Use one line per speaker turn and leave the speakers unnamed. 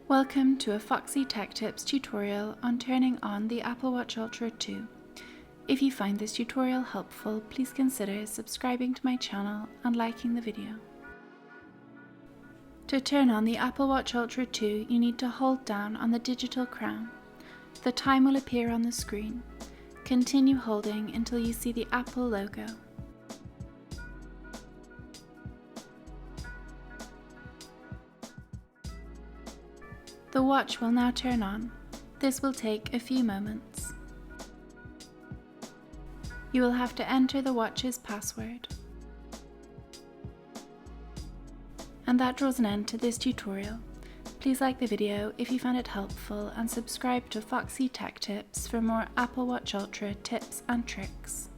Welcome to a Foxy Tech Tips tutorial on turning on the Apple Watch Ultra 2. If you find this tutorial helpful, please consider subscribing to my channel and liking the video. To turn on the Apple Watch Ultra 2, you need to hold down on the digital crown. The time will appear on the screen. Continue holding until you see the Apple logo. The watch will now turn on. This will take a few moments. You will have to enter the watch's password. And that draws an end to this tutorial. Please like the video if you found it helpful and subscribe to Foxy Tech Tips for more Apple Watch Ultra tips and tricks.